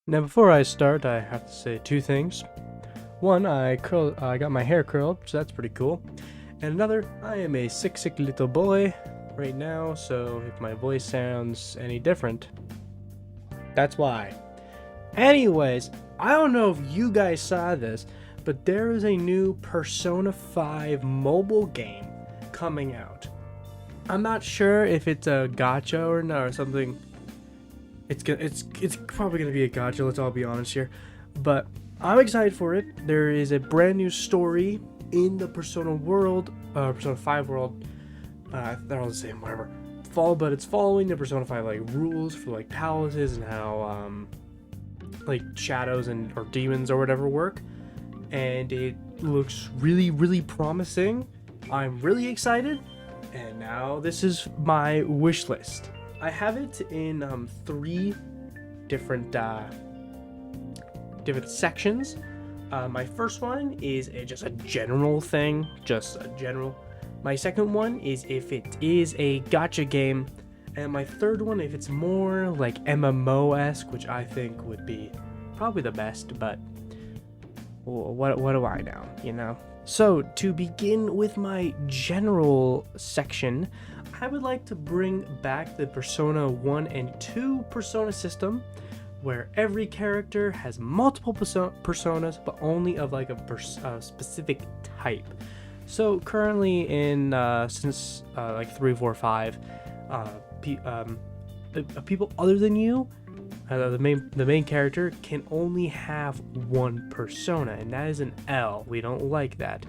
Now, before I start, I have to say two things. One, I got my hair curled, so that's pretty cool. And another, I am a sick little boy right now, so if my voice sounds any different, that's why. Anyways, I don't know if you guys saw this, but there is a new Persona 5 mobile game coming out. I'm not sure if it's a gacha or not, or something. It's probably gonna be a gacha. Let's all be honest here, but I'm excited for it. There is a brand new story in the Persona world, Persona 5 world. They're all the same, whatever. But it's following the Persona 5 like rules for like palaces and how like shadows and or demons or whatever work, and it looks really promising. I'm really excited, and now this is my wish list. I have it in three different sections. My first one is just a general thing, just a general. My second one is if it is a gacha game, and my third one if it's more like MMO-esque, which I think would be probably the best, but what do I know, you know? So to begin with my general section, I would like to bring back the Persona 1 and 2 Persona system, where every character has multiple personas, but only of like a specific type. So currently in since like 3, 4, 5, people other than you, the main character can only have one persona, and that is an L. We don't like that.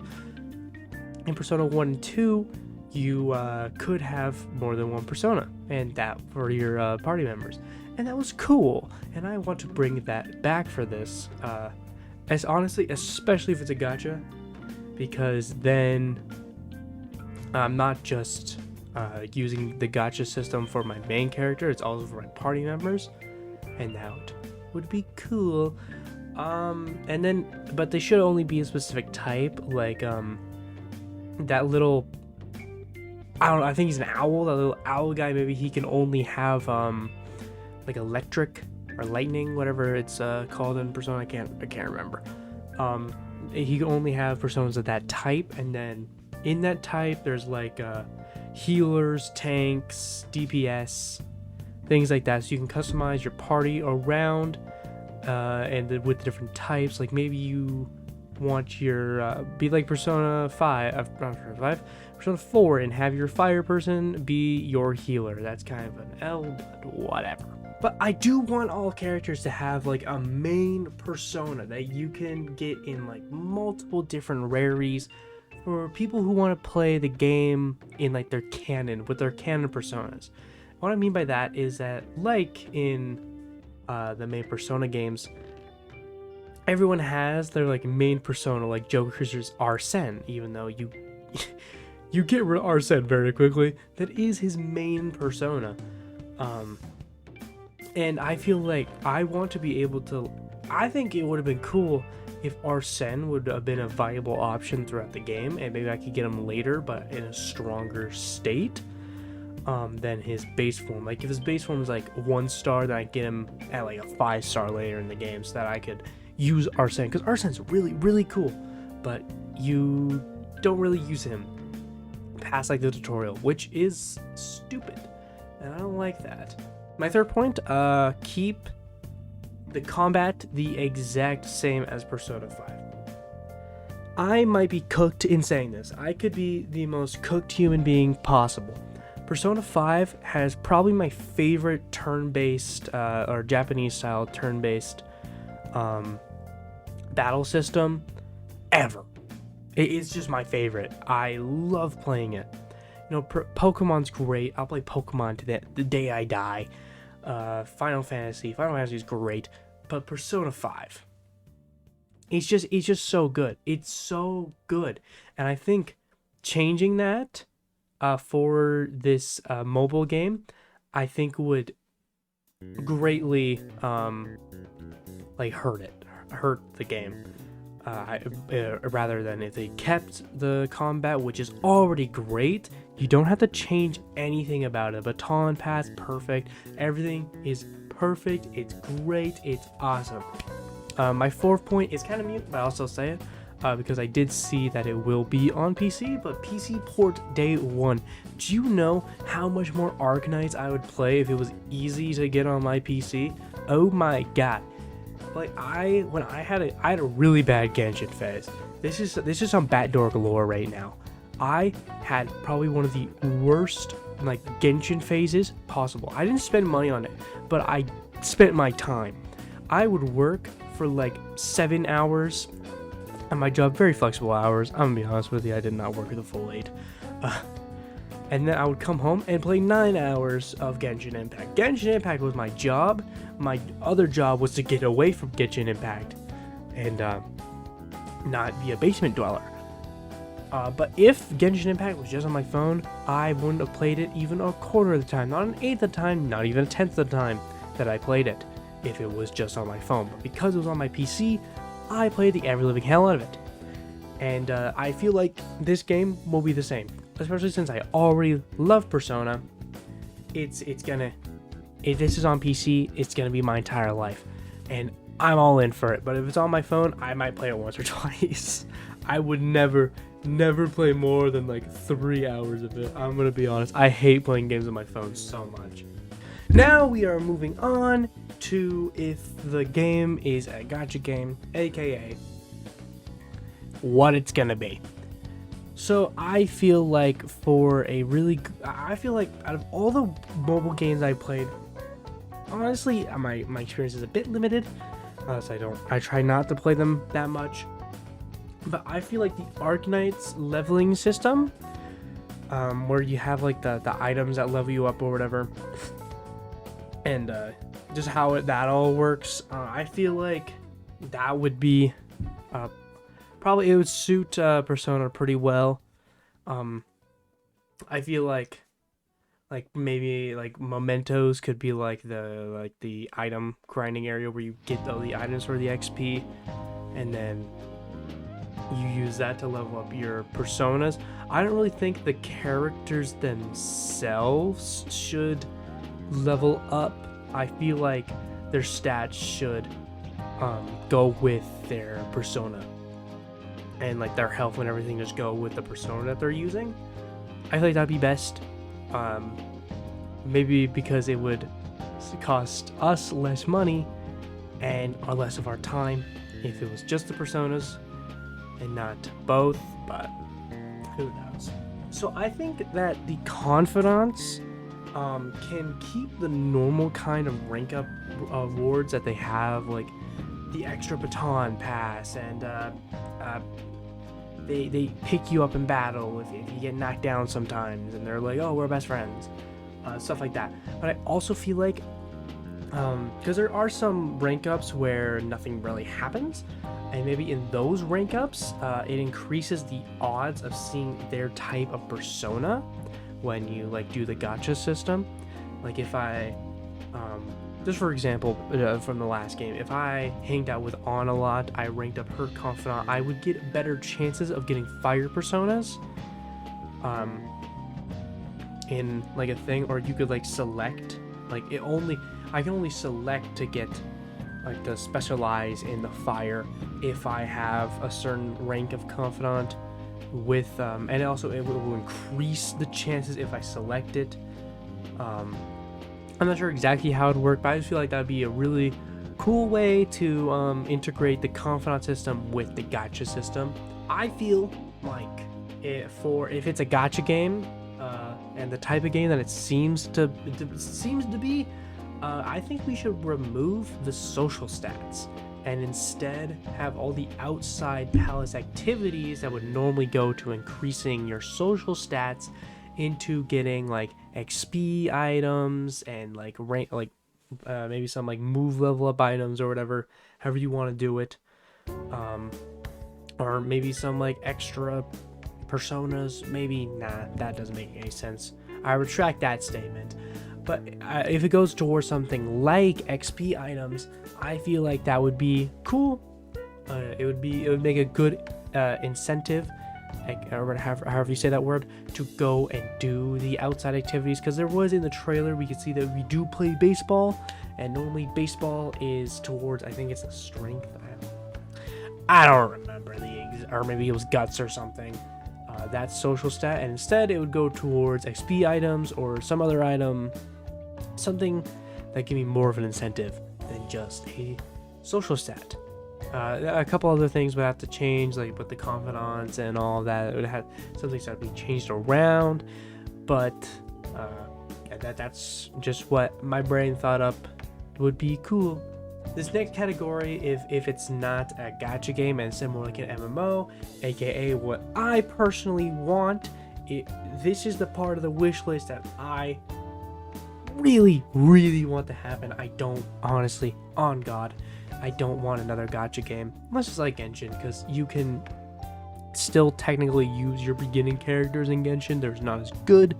In Persona 1 and 2, you could have more than one persona, and that for your party members, and that was cool. And I want to bring that back for this, as honestly, especially if it's a gacha, because then I'm not just using the gacha system for my main character, it's also for my party members, and that would be cool. And then, but they should only be a specific type, like that little, I don't know, I think he's an owl, that little owl guy. Maybe he can only have like electric or lightning, whatever it's called in Persona. I can't remember. He can only have personas of that type, and then in that type there's like healers, tanks, DPS, things like that. So you can customize your party around and with different types. Like maybe you want your be like Persona 5, Persona 4, and have your fire person be your healer. That's kind of an L, but whatever. But I do want all characters to have like a main persona that you can get in like multiple different rarities for people who want to play the game in like their canon, with their canon personas. What I mean by that is that, like in the main Persona games, everyone has their like main persona. Like Joker's Arsene, even though you you get rid of Arsene very quickly, that is his main persona. And I feel like I want to be able to. I think it would have been cool if Arsene would have been a viable option throughout the game, and maybe I could get him later, but in a stronger state than his base form. Like if his base form is like 1 star, then I get him at like a 5-star later in the game, so that I could use Arsene, because Arsene's really cool, but you don't really use him past like the tutorial, which is stupid, and I don't like that. My third point, keep the combat the exact same as Persona 5. I might be cooked in saying this. I could be the most cooked human being possible. Persona 5 has probably my favorite turn-based or Japanese-style turn-based battle system ever. It's just my favorite. I love playing it. You know, Pokemon's great. I'll play Pokemon to the day I die. Final Fantasy is great, but Persona 5, it's just so good. It's so good, and I think changing that for this mobile game, I think would greatly like hurt the game. Rather than if they kept the combat, which is already great. You don't have to change anything about it. Baton pass, perfect. Everything is perfect, it's great, it's awesome. My fourth point is kind of mute, but I'll still say it because I did see that it will be on PC, but PC port day one. Do you know how much more Arknights I would play if it was easy to get on my PC? Oh my god. Like I had a really bad Genshin phase. This is some backdoor galore right now. I had probably one of the worst like Genshin phases possible. I didn't spend money on it, but I spent my time. I would work for like 7 hours at my job, very flexible hours. I'm gonna be honest with you, I did not work at the full 8. And then I would come home and play 9 hours of Genshin Impact. Genshin Impact was my job. My other job was to get away from Genshin Impact and not be a basement dweller. But if Genshin Impact was just on my phone, I wouldn't have played it even a quarter of the time, not an eighth of the time, not even a tenth of the time that I played it if it was just on my phone. But because it was on my PC, I played the ever-living hell out of it. And I feel like this game will be the same, especially since I already love Persona. This is on PC, it's gonna be my entire life, and I'm all in for it. But if it's on my phone, I might play it once or twice. I would never play more than like 3 hours of it. I'm gonna be honest, I hate playing games on my phone so much. Now we are moving on to if the game is a gacha game, aka what it's gonna be. So I feel like out of all the mobile games I played, honestly, my experience is a bit limited. I try not to play them that much. But I feel like the Arknight's leveling system, where you have like the items that level you up or whatever, and just how that all works, I feel like that would be probably, it would suit Persona pretty well. I feel like maybe like mementos could be like the item grinding area where you get all the items for the XP, and then you use that to level up your personas. I don't really think the characters themselves should level up. I feel like their stats should go with their persona, and like their health and everything just go with the persona that they're using. I feel like that'd be best. Maybe because it would cost us less money and less of our time if it was just the personas and not both, but who knows. So I think that the confidants can keep the normal kind of rank up awards that they have, like the extra baton pass, and they pick you up in battle if you get knocked down sometimes, and they're like, oh, we're best friends, stuff like that. But I also feel like because there are some rank ups where nothing really happens, and maybe in those rank ups it increases the odds of seeing their type of persona when you like do the gacha system. Like if I just for example, from the last game, if I hanged out with Anna a lot, I ranked up her confidant, I would get better chances of getting fire personas in like a thing. Or you could like select, like I can only select to get like to specialize in the fire if I have a certain rank of confidant with and also it will increase the chances if I select it. I'm not sure exactly how it would work, but I just feel like that would be a really cool way to integrate the confidant system with the gacha system. I feel like if it's a gacha game and the type of game that it seems to be, I think we should remove the social stats and instead have all the outside palace activities that would normally go to increasing your social stats into getting like XP items and like rank, like maybe some like move level up items or whatever, however you want to do it, or maybe some like extra personas. Maybe that doesn't make any sense. I retract that statement. But if it goes towards something like XP items, I feel like that would be cool. It would make a good incentive like, or however you say that word, to go and do the outside activities. Because there was in the trailer, we could see that we do play baseball, and normally baseball is towards, I think it's the strength. I don't remember or maybe it was guts or something. That social stat, and instead it would go towards XP items or some other item, something that give me more of an incentive than just a social stat. A couple other things would have to change, like with the confidants and all that. It would have something that would be changed around, but that's just what my brain thought up would be cool. This next category, if it's not a gacha game and it's more like an MMO, aka what I personally want, this is the part of the wish list that I really, really want to happen. I don't, honestly, on God, I don't want another gacha game, unless it's like Genshin, because you can still technically use your beginning characters in Genshin. They're not as good,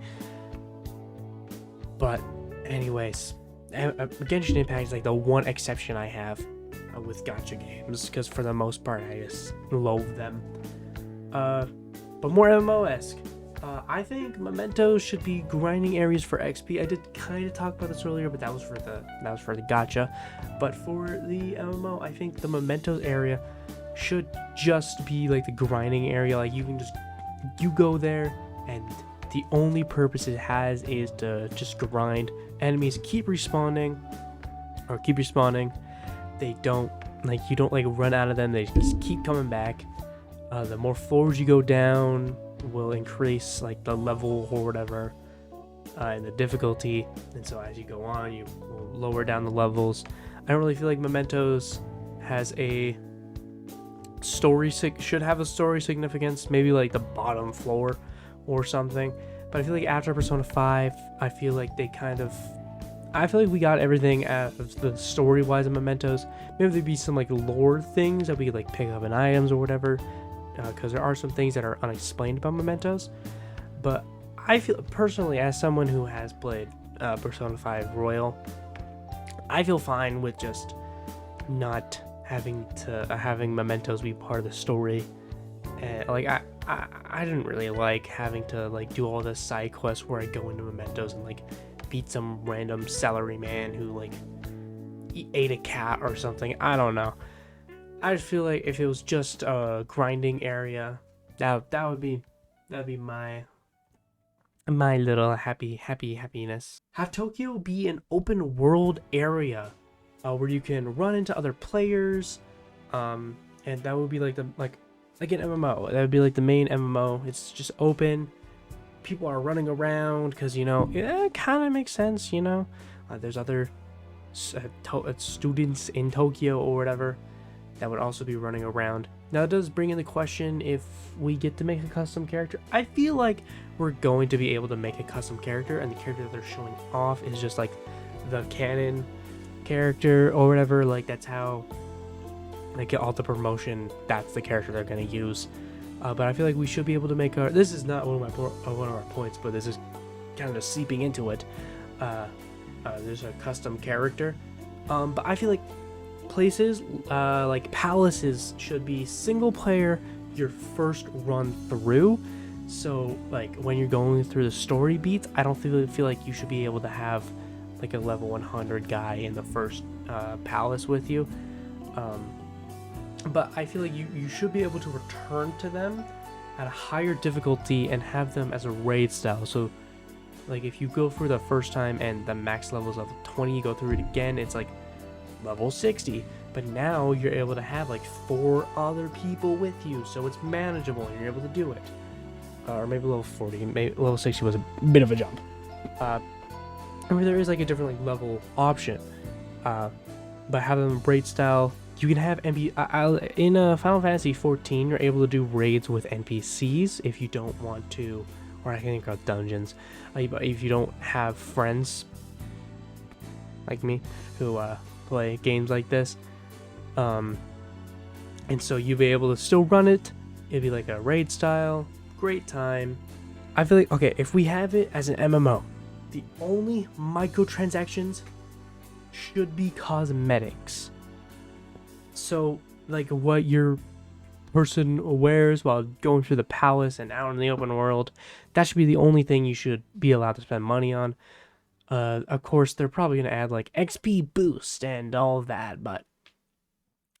but anyways, Genshin Impact is like the one exception I have with gacha games, because for the most part I just loathe them. But more MMO-esque. I think mementos should be grinding areas for XP. I did kind of talk about this earlier, but that was for the gacha. But for the MMO, I think the mementos area should just be like the grinding area. Like you go there, and the only purpose it has is to just grind. Enemies keep respawning. They don't you don't run out of them. They just keep coming back. The more floors you go down will increase the level or whatever, and the difficulty. And so as you go on, you will lower down the levels. I don't really feel like Mementos has a story should have a story significance. Maybe like the bottom floor or something. But I feel like after Persona 5, I feel like we got everything out of the story-wise of Mementos. Maybe there'd be some lore things that we could pick up in items or whatever, because there are some things that are unexplained about Mementos. But I feel personally, as someone who has played Persona 5 Royal, I feel fine with just not having Mementos be part of the story. I didn't really like having to do all this side quests where I go into Mementos and beat some random salary man who ate a cat or something. I don't know. I just feel like if it was just a grinding area, that'd be my little happiness. Have Tokyo be an open world area where you can run into other players, and that would be like an MMO. That would be the main MMO. It's just open. People are running around because it kind of makes sense. There's other students in Tokyo or whatever that would also be running around. Now it does bring in the question if we get to make a custom character. I feel like we're going to be able to make a custom character, and the character that they're showing off is just the canon character or whatever. That's how they get all the promotion. That's the character they're going to use. But I feel like we should be able to make our... This is not one of our points, but this is kind of just seeping into it. There's a custom character. But I feel like places like palaces should be single player your first run through. So when you're going through the story beats, I don't feel like you should be able to have a level 100 guy in the first palace with you. But I feel like you should be able to return to them at a higher difficulty and have them as a raid style. So if you go through the first time and the max level is level 20, you go through it again, it's level 60. But now you're able to have 4 other people with you, so it's manageable and you're able to do it. Or maybe level 40, maybe level 60 was a bit of a jump. There is a different level option. But having them raid style, you can have in Final Fantasy 14, you're able to do raids with NPCs if you don't want to, or I think about dungeons. If you don't have friends like me who play games like this, and so you'll be able to still run it. It'd be a raid style, great time. I feel okay, if we have it as an MMO, the only microtransactions should be cosmetics. So what you're person wears while going through the palace and out in the open world. That should be the only thing you should be allowed to spend money on. Of course, they're probably going to add like XP boost and all of that, but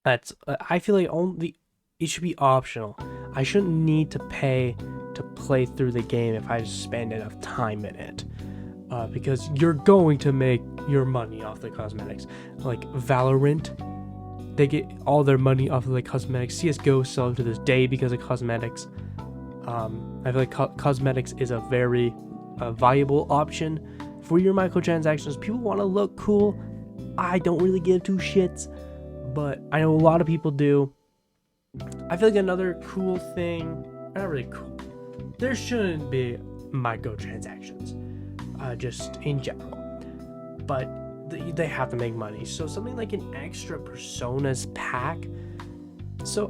that's I feel like it should be optional. I shouldn't need to pay to play through the game if I just spend enough time in it. Because you're going to make your money off the cosmetics. Like Valorant, they get all their money off of the cosmetics. CSGO still to this day because of cosmetics. I feel like cosmetics is a very viable option for your microtransactions. People want to look cool. I don't really give two shits, but I know a lot of people do. I feel like another cool thing, not really cool, there shouldn't be microtransactions, just in general, but they have to make money. So something like an extra personas pack. So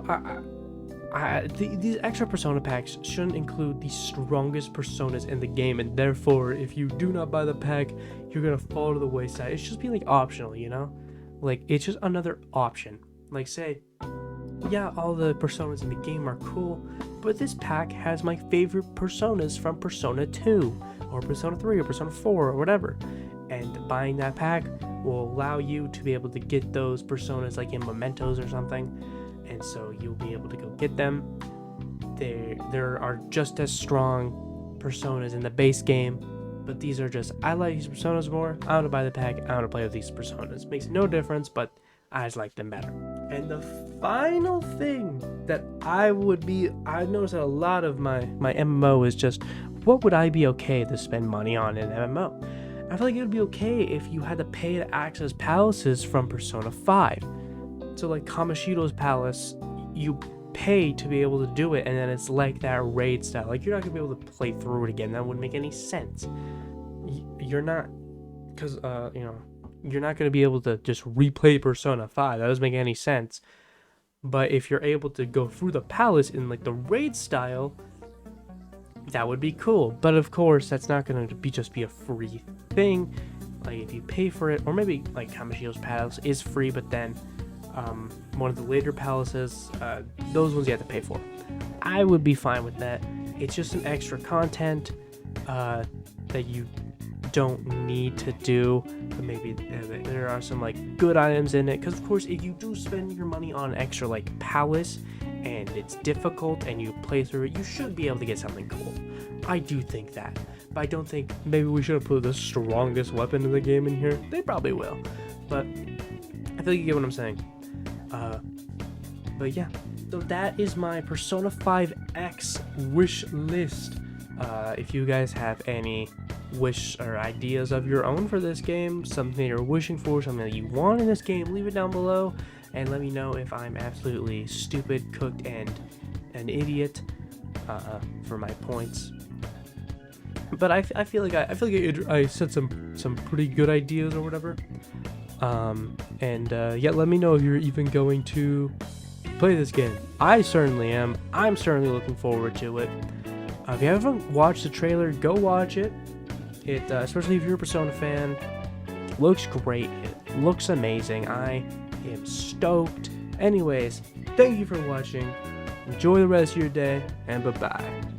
these extra persona packs shouldn't include the strongest personas in the game, and therefore if you do not buy the pack, you're gonna fall to the wayside. It should just be like optional, you know, like it's just another option. Like say, yeah, all the personas in the game are cool, but this pack has my favorite personas from Persona 2 or Persona 3 or Persona 4 or whatever, and buying that pack will allow you to be able to get those personas like in mementos or something, and so you'll be able to go get them. There are just as strong personas in the base game, but these are just, I like these personas more, I want to buy the pack, I want to play with these personas. Makes no difference, but I just like them better. And the final thing that I noticed that a lot of my MMO is just, what would I be okay to spend money on in MMO? I feel like it would be okay if you had to pay to access palaces from Persona 5. So like Kamoshido's palace, you pay to be able to do it, and then it's like that raid style. Like you're not gonna be able to play through it again. That wouldn't make any sense. You're not, because you're not gonna be able to just replay Persona 5. That doesn't make any sense. But if you're able to go through the palace in like the raid style, that would be cool. But of course, that's not gonna just be a free thing. Like if you pay for it, or maybe like Kamoshido's palace is free, but then one of the later palaces, those ones you have to pay for. I would be fine with that. It's just some extra content that you don't need to do, but maybe there are some like good items in it, because of course if you do spend your money on extra like palace and it's difficult and you play through it, you should be able to get something cool. I do think that, but I don't think maybe we should have put the strongest weapon in the game in here. They probably will, but I feel like you get what I'm saying. But yeah, so that is my Persona 5 X wish list. If you guys have any wish or ideas of your own for this game, something you're wishing for, something that you want in this game, leave it down below and let me know if I'm absolutely stupid, cooked, and an idiot for my points. But I feel like I said some pretty good ideas or whatever. Yeah, let me know if you're even going to play this game. I certainly am. I'm certainly looking forward to it. If you haven't watched the trailer, go watch it. Especially if you're a Persona fan, it looks great. It looks amazing. I am stoked. Anyways, thank you for watching. Enjoy the rest of your day, and bye-bye.